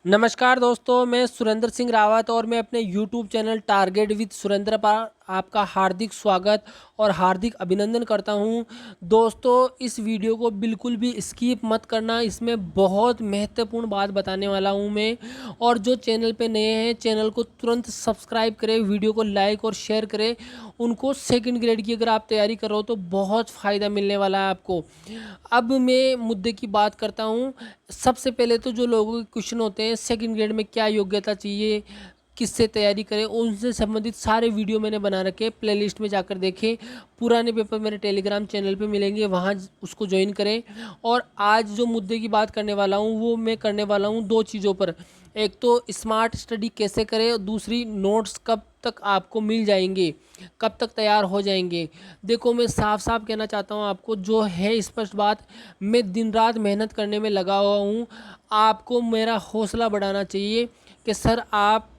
नमस्कार दोस्तों, मैं सुरेंद्र सिंह रावत और मैं अपने YouTube channel target with Surendra पर आपका हार्दिक स्वागत और हार्दिक अभिनंदन करता हूं। दोस्तों, इस वीडियो को बिल्कुल भी स्किप मत करना, इसमें बहुत महत्वपूर्ण बात बताने वाला हूं मैं। और जो चैनल पे नए हैं, चैनल को तुरंत सब्सक्राइब करें, वीडियो को लाइक और शेयर करें। उनको सेकंड ग्रेड की अगर आप तैयारी कर रहे हो तो बहुत फ़ायदा मिलने वाला है आपको। अब मैं मुद्दे की बात करता हूँ। सबसे पहले तो जो लोगों के क्वेश्चन होते हैं सेकंड ग्रेड में क्या योग्यता चाहिए, किससे तैयारी करें, उनसे संबंधित सारे वीडियो मैंने बना रखे, प्लेलिस्ट में जाकर देखें। पुराने पेपर मेरे टेलीग्राम चैनल पे मिलेंगे, वहाँ उसको ज्वाइन करें। और आज जो मुद्दे की बात करने वाला हूँ वो मैं करने वाला हूँ दो चीज़ों पर। एक तो स्मार्ट स्टडी कैसे करें और दूसरी नोट्स कब तक आपको मिल जाएंगे, कब तक तैयार हो जाएंगे। देखो, मैं साफ साफ कहना चाहता हूँ आपको, जो है स्पष्ट बात, मैं दिन रात मेहनत करने में लगा हुआ हूँ। आपको मेरा हौसला बढ़ाना चाहिए कि सर आप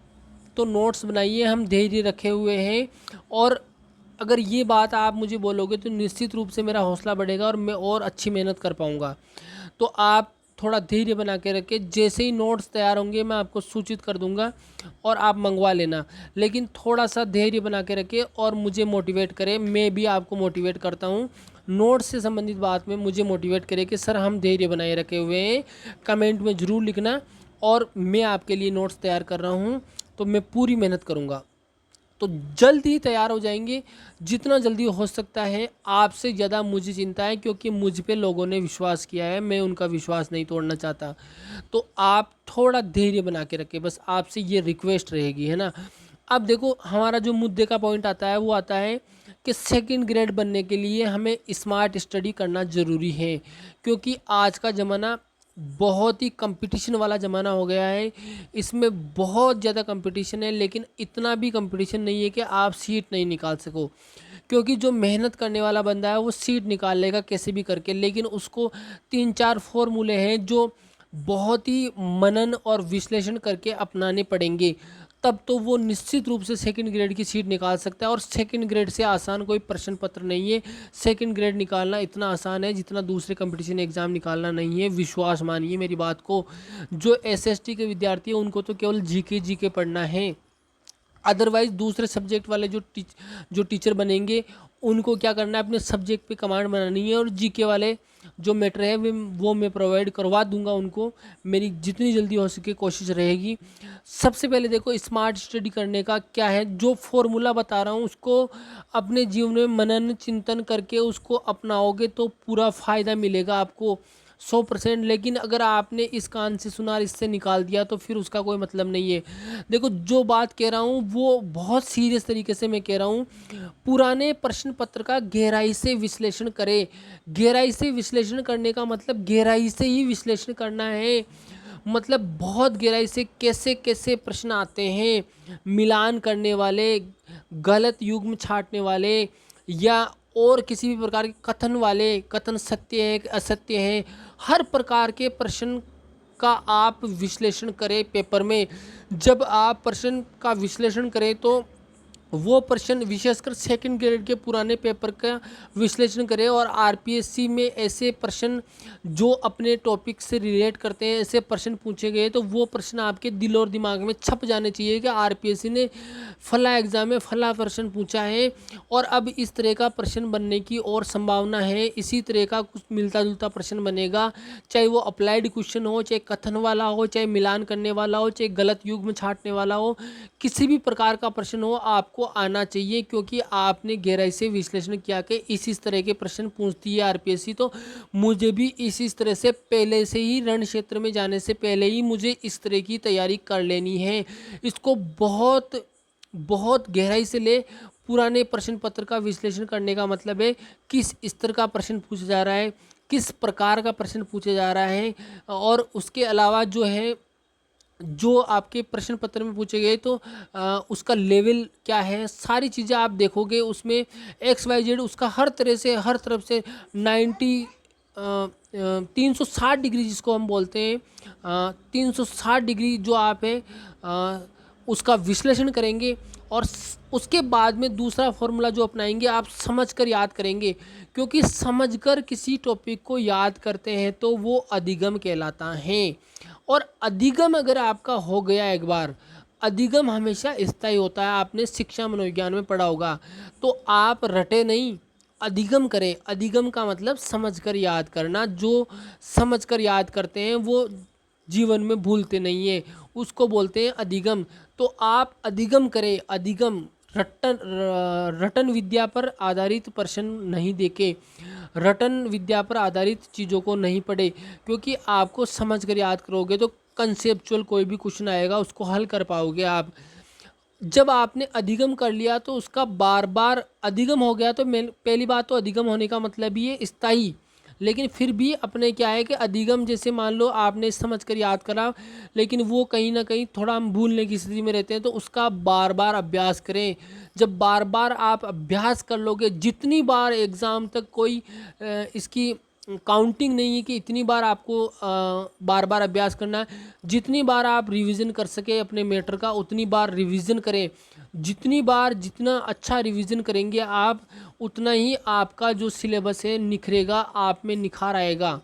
तो नोट्स बनाइए, हम धैर्य रखे हुए हैं। और अगर ये बात आप मुझे बोलोगे तो निश्चित रूप से मेरा हौसला बढ़ेगा और मैं और अच्छी मेहनत कर पाऊँगा। तो आप थोड़ा धैर्य बना के रखें, जैसे ही नोट्स तैयार होंगे मैं आपको सूचित कर दूंगा और आप मंगवा लेना। लेकिन थोड़ा सा धैर्य बना के रखें और मुझे मोटिवेट करें, मैं भी आपको मोटिवेट करता हूँ। नोट्स से संबंधित बात में मुझे मोटिवेट करें कि सर हम धैर्य बनाए रखे हुए हैं, कमेंट में ज़रूर लिखना। और मैं आपके लिए नोट्स तैयार कर रहा हूँ, तो मैं पूरी मेहनत करूँगा। तो जल्द ही तैयार हो जाएंगे, जितना जल्दी हो सकता है। आपसे ज़्यादा मुझे चिंता है, क्योंकि मुझ पे लोगों ने विश्वास किया है, मैं उनका विश्वास नहीं तोड़ना चाहता। तो आप थोड़ा धैर्य बना के रखें, बस आपसे ये रिक्वेस्ट रहेगी, है ना। अब देखो, हमारा जो मुद्दे का पॉइंट आता है वो आता है कि सेकंड ग्रेड बनने के लिए हमें स्मार्ट स्टडी करना ज़रूरी है, क्योंकि आज का ज़माना बहुत ही कंपटीशन वाला ज़माना हो गया है। इसमें बहुत ज़्यादा कंपटीशन है, लेकिन इतना भी कंपटीशन नहीं है कि आप सीट नहीं निकाल सको। क्योंकि जो मेहनत करने वाला बंदा है वो सीट निकाल लेगा कैसे भी करके, लेकिन उसको 3-4 फॉर्मूले हैं जो बहुत ही मनन और विश्लेषण करके अपनाने पड़ेंगे, तब तो वो निश्चित रूप से सेकंड ग्रेड की सीट निकाल सकता है। और सेकंड ग्रेड से आसान कोई प्रश्न पत्र नहीं है। सेकंड ग्रेड निकालना इतना आसान है जितना दूसरे कंपटीशन एग्ज़ाम निकालना नहीं है, विश्वास मानिए मेरी बात को। जो एसएसटी के विद्यार्थी हैं उनको तो केवल जीके पढ़ना है। अदरवाइज़ दूसरे सब्जेक्ट वाले जो टीचर बनेंगे उनको क्या करना है, अपने सब्जेक्ट पे कमांड बनानी है। और जीके वाले जो मैटर है वो मैं प्रोवाइड करवा दूंगा उनको, मेरी जितनी जल्दी हो सके कोशिश रहेगी। सबसे पहले देखो, स्मार्ट स्टडी करने का क्या है, जो फॉर्मूला बता रहा हूँ उसको अपने जीवन में मनन चिंतन करके उसको अपनाओगे तो पूरा फ़ायदा मिलेगा आपको 100%। लेकिन अगर आपने इस कान से सुना और इससे निकाल दिया तो फिर उसका कोई मतलब नहीं है। देखो, जो बात कह रहा हूँ वो बहुत सीरियस तरीके से मैं कह रहा हूँ। पुराने प्रश्न पत्र का गहराई से विश्लेषण करें। गहराई से विश्लेषण करने का मतलब गहराई से ही विश्लेषण करना है, मतलब बहुत गहराई से कैसे कैसे प्रश्न आते हैं, मिलान करने वाले, गलत युग्म छांटने वाले, या और किसी भी प्रकार के कथन वाले, कथन सत्य है कि असत्य है, हर प्रकार के प्रश्न का आप विश्लेषण करें पेपर में। जब आप प्रश्न का विश्लेषण करें तो वो प्रश्न विशेषकर सेकंड ग्रेड के पुराने पेपर का विश्लेषण करें। और आरपीएससी में ऐसे प्रश्न जो अपने टॉपिक से रिलेट करते हैं, ऐसे प्रश्न पूछे गए तो वो प्रश्न आपके दिल और दिमाग में छप जाने चाहिए कि आरपीएससी ने फला एग्ज़ाम में फला प्रश्न पूछा है और अब इस तरह का प्रश्न बनने की और संभावना है। इसी तरह का कुछ मिलता जुलता प्रश्न बनेगा, चाहे वो अप्लाइड क्वेश्चन हो, चाहे कथन वाला हो, चाहे मिलान करने वाला हो, चाहे गलत युग्म छांटने वाला हो, किसी भी प्रकार का प्रश्न हो आपको आना चाहिए, क्योंकि आपने गहराई से विश्लेषण किया कि इस तरह के प्रश्न पूछती है आरपीएससी। तो मुझे भी इस तरह से पहले से ही रण क्षेत्र में जाने से पहले ही मुझे इस तरह की तैयारी कर लेनी है। इसको बहुत बहुत गहराई से ले। पुराने प्रश्न पत्र का विश्लेषण करने का मतलब है किस स्तर का प्रश्न पूछा जा रहा है, किस प्रकार का प्रश्न पूछा जा रहा है। और उसके अलावा जो है, जो आपके प्रश्न पत्र में पूछे गए तो उसका लेवल क्या है, सारी चीज़ें आप देखोगे उसमें XYZ उसका हर तरह से, हर तरफ से 360 डिग्री जिसको हम बोलते हैं, 360 डिग्री जो आप है उसका विश्लेषण करेंगे और उसके बाद में दूसरा फॉर्मूला जो अपनाएंगे आप समझकर याद करेंगे, क्योंकि समझकर किसी टॉपिक को याद करते हैं तो वो अधिगम कहलाता है। और अधिगम अगर आपका हो गया एक बार, अधिगम हमेशा स्थायी होता है, आपने शिक्षा मनोविज्ञान में पढ़ा होगा। तो आप रटे नहीं, अधिगम करें। अधिगम का मतलब समझकर याद करना, जो समझकर याद करते हैं वो जीवन में भूलते नहीं है, उसको बोलते हैं अधिगम। तो आप अधिगम करें, अधिगम। रटन विद्या पर आधारित प्रश्न नहीं देके, रटन विद्या पर आधारित चीज़ों को नहीं पढ़े, क्योंकि आपको समझ कर याद करोगे तो कंसेप्चुअल कोई भी क्वेश्चन आएगा उसको हल कर पाओगे आप। जब आपने अधिगम कर लिया तो उसका बार बार अधिगम हो गया, तो पहली बात तो अधिगम होने का मतलब ये स्थायी। लेकिन फिर भी अपने क्या है कि अधिगम, जैसे मान लो आपने समझ कर याद करा लेकिन वो कहीं ना कहीं थोड़ा हम भूलने की स्थिति में रहते हैं, तो उसका बार बार अभ्यास करें। जब बार बार आप अभ्यास कर लोगे, जितनी बार एग्ज़ाम तक कोई इसकी काउंटिंग नहीं है कि इतनी बार आपको बार बार अभ्यास करना है, जितनी बार आप रिवीजन कर सके अपने मैटर का उतनी बार रिवीजन करें। जितनी बार जितना अच्छा रिवीजन करेंगे आप, उतना ही आपका जो सिलेबस है निखरेगा, आप में निखार आएगा।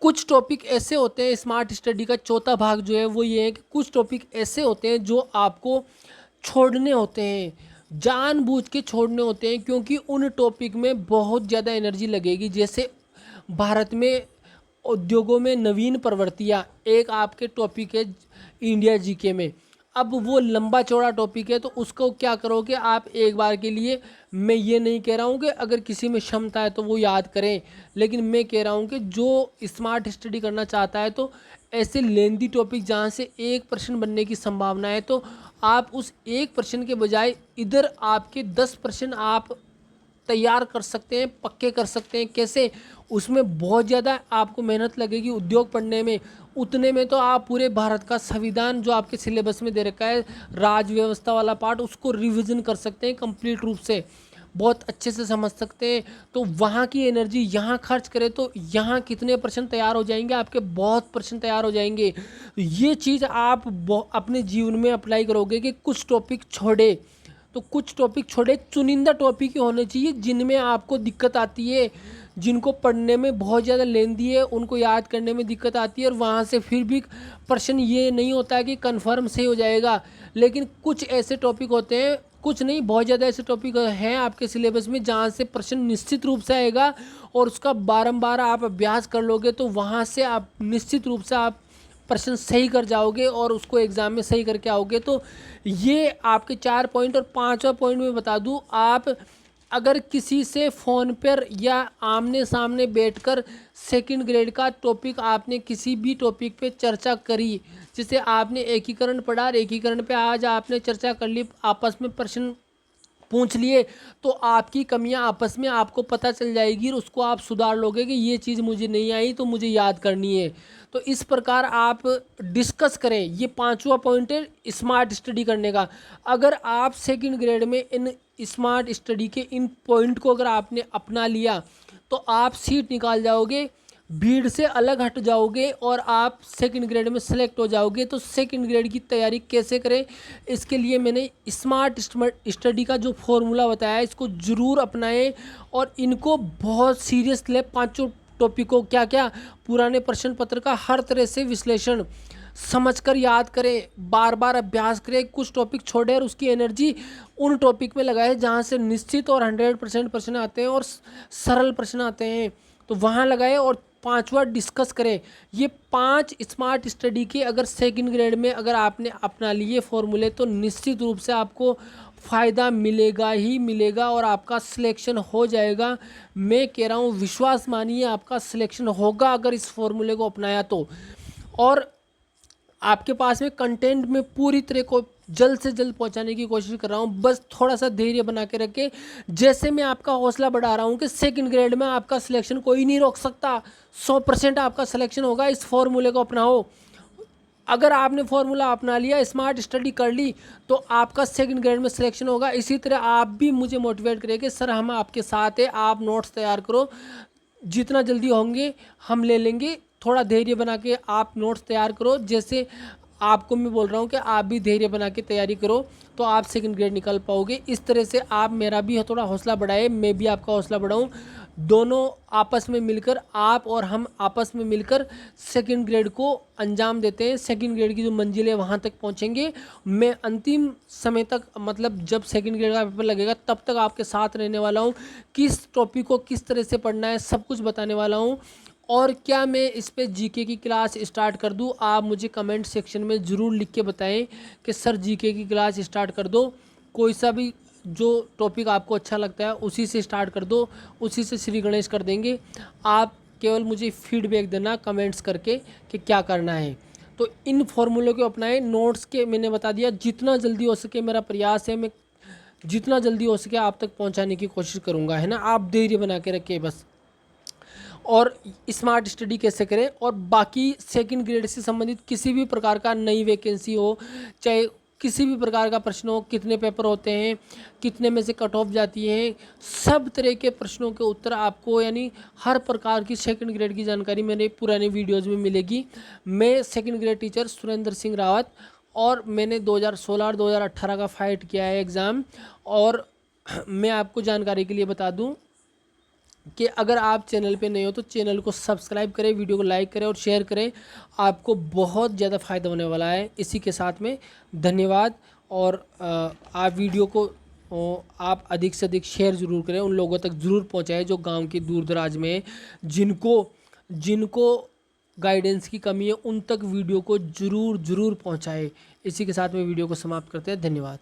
कुछ टॉपिक ऐसे होते हैं, स्मार्ट स्टडी का चौथा भाग जो है वो ये है कि कुछ टॉपिक ऐसे होते हैं जो आपको छोड़ने होते हैं, जानबूझ के छोड़ने होते हैं, क्योंकि उन टॉपिक में बहुत ज़्यादा एनर्जी लगेगी। जैसे भारत में उद्योगों में नवीन प्रवृत्तियाँ एक आपके टॉपिक है इंडिया जीके में। अब वो लंबा चौड़ा टॉपिक है, तो उसको क्या करोगे आप एक बार के लिए। मैं ये नहीं कह रहा हूँ कि अगर किसी में क्षमता है तो वो याद करें, लेकिन मैं कह रहा हूँ कि जो स्मार्ट स्टडी करना चाहता है तो ऐसे लेंदी टॉपिक जहाँ से एक प्रश्न बनने की संभावना है, तो आप उस एक प्रश्न के बजाय इधर आपके 10 प्रश्न आप तैयार कर सकते हैं, पक्के कर सकते हैं। कैसे? उसमें बहुत ज़्यादा आपको मेहनत लगेगी उद्योग पढ़ने में, उतने में तो आप पूरे भारत का संविधान जो आपके सिलेबस में दे रखा है, राज व्यवस्था वाला पार्ट, उसको रिवीजन कर सकते हैं कंप्लीट रूप से, बहुत अच्छे से समझ सकते हैं। तो वहाँ की एनर्जी यहाँ खर्च करें तो यहाँ कितने प्रश्न तैयार हो जाएंगे आपके, बहुत प्रश्न तैयार हो जाएंगे। ये चीज़ आप अपने जीवन में अप्लाई करोगे कि कुछ टॉपिक छोड़े, तो कुछ टॉपिक छोड़े, चुनिंदा टॉपिक ही होने चाहिए जिनमें आपको दिक्कत आती है, जिनको पढ़ने में बहुत ज़्यादा लेंदी है, उनको याद करने में दिक्कत आती है, और वहाँ से फिर भी प्रश्न ये नहीं होता है कि कन्फर्म सही हो जाएगा। लेकिन कुछ ऐसे टॉपिक होते हैं, कुछ नहीं बहुत ज़्यादा ऐसे टॉपिक हैं आपके सिलेबस में जहाँ से प्रश्न निश्चित रूप से आएगा, और उसका बारंबार आप अभ्यास कर लोगे तो वहाँ से आप निश्चित रूप से आप प्रश्न सही कर जाओगे और उसको एग्ज़ाम में सही करके आओगे। तो ये आपके 4 पॉइंट। और 5वां पॉइंट में बता दूं, आप अगर किसी से फ़ोन पर या आमने सामने बैठकर सेकंड ग्रेड का टॉपिक आपने किसी भी टॉपिक पे चर्चा करी, जैसे आपने एकीकरण पढ़ा और एकीकरण पे आज आपने चर्चा कर ली, आपस में प्रश्न पूछ लिए, तो आपकी कमियां आपस में आपको पता चल जाएगी और उसको आप सुधार लोगे कि ये चीज़ मुझे नहीं आई तो मुझे याद करनी है। तो इस प्रकार आप डिस्कस करें। ये 5वां पॉइंट है स्मार्ट स्टडी करने का। अगर आप सेकंड ग्रेड में इन स्मार्ट स्टडी के इन पॉइंट को अगर आपने अपना लिया तो आप सीट निकाल जाओगे, भीड़ से अलग हट जाओगे और आप सेकंड ग्रेड में सेलेक्ट हो जाओगे। तो सेकंड ग्रेड की तैयारी कैसे करें, इसके लिए मैंने स्मार्ट स्टडी का जो फॉर्मूला बताया है इसको ज़रूर अपनाएं और इनको बहुत सीरियस लें। 5 टॉपिकों क्या क्या, पुराने प्रश्न पत्र का हर तरह से विश्लेषण समझकर याद करें, बार बार अभ्यास करें, कुछ टॉपिक छोड़े और उसकी एनर्जी उन टॉपिक में लगाए जहाँ से निश्चित और 100% प्रश्न आते हैं और सरल प्रश्न आते हैं, तो वहाँ लगाए। और 5वां डिस्कस करें। ये 5 स्मार्ट स्टडी के अगर सेकंड ग्रेड में अगर आपने अपना लिए फॉर्मूले तो निश्चित रूप से आपको फ़ायदा मिलेगा ही मिलेगा और आपका सिलेक्शन हो जाएगा। मैं कह रहा हूँ विश्वास मानिए आपका सिलेक्शन होगा अगर इस फॉर्मूले को अपनाया तो। और आपके पास में कंटेंट में पूरी तरह को जल्द से जल्द पहुंचाने की कोशिश कर रहा हूं, बस थोड़ा सा धैर्य बना के रखें। जैसे मैं आपका हौसला बढ़ा रहा हूं कि सेकंड ग्रेड में आपका सिलेक्शन कोई नहीं रोक सकता, 100% आपका सिलेक्शन होगा। इस फॉर्मूले को अपनाओ। अगर आपने फॉर्मूला अपना लिया, स्मार्ट स्टडी कर ली, तो आपका सेकंड ग्रेड में सिलेक्शन होगा। इसी तरह आप भी मुझे मोटिवेट करें कि सर हम आपके साथ हैं, आप नोट्स तैयार करो, जितना जल्दी होंगे हम ले लेंगे। थोड़ा धैर्य बना के आप नोट्स तैयार करो। जैसे आपको मैं बोल रहा हूँ कि आप भी धैर्य बना के तैयारी करो, तो आप सेकंड ग्रेड निकाल पाओगे। इस तरह से आप मेरा भी थोड़ा हौसला बढ़ाए, मैं भी आपका हौसला बढ़ाऊँ, दोनों आपस में मिलकर, आप और हम आपस में मिलकर सेकंड ग्रेड को अंजाम देते हैं। सेकंड ग्रेड की जो मंजिल है वहाँ तक पहुँचेंगे। मैं अंतिम समय तक, मतलब जब सेकंड ग्रेड का पेपर लगेगा तब तक आपके साथ रहने वाला हूँ। किस टॉपिक को किस तरह से पढ़ना है सब कुछ बताने वाला हूँ। और क्या मैं इस पे जीके की क्लास स्टार्ट कर दूं? आप मुझे कमेंट सेक्शन में ज़रूर लिख के बताएं कि सर जीके की क्लास स्टार्ट कर दो। कोई सा भी जो टॉपिक आपको अच्छा लगता है उसी से स्टार्ट कर दो, उसी से श्री गणेश कर देंगे। आप केवल मुझे फीडबैक देना कमेंट्स करके कि क्या करना है। तो इन फॉर्मूलों को अपनाएं। नोट्स के मैंने बता दिया, जितना जल्दी हो सके मेरा प्रयास है, मैं जितना जल्दी हो सके आप तक पहुंचाने की कोशिश करूंगा, है ना। आप धैर्य बना के रखिए बस। और स्मार्ट स्टडी कैसे करें, और बाकी सेकंड ग्रेड से संबंधित किसी भी प्रकार का नई वैकेंसी हो, चाहे किसी भी प्रकार का प्रश्न हो, कितने पेपर होते हैं, कितने में से कट ऑफ जाती है, सब तरह के प्रश्नों के उत्तर आपको, यानी हर प्रकार की सेकंड ग्रेड की जानकारी मेरे पुराने वीडियोज़ में मिलेगी। मैं second grade teacher Surendra Singh Rawat, और मैंने 2016 और 2018 का फाइट किया है एग्ज़ाम। और मैं आपको जानकारी के लिए बता दूं कि अगर आप चैनल पे नए हो तो चैनल को सब्सक्राइब करें, वीडियो को लाइक करें और शेयर करें। आपको बहुत ज़्यादा फ़ायदा होने वाला है। इसी के साथ में धन्यवाद। और आप वीडियो को आप अधिक से अधिक शेयर ज़रूर करें, उन लोगों तक ज़रूर पहुंचाएं जो गांव के दूर दराज में हैं, जिनको गाइडेंस की कमी है, उन तक वीडियो को ज़रूर पहुंचाएं। इसी के साथ में वीडियो को समाप्त करते हैं। धन्यवाद।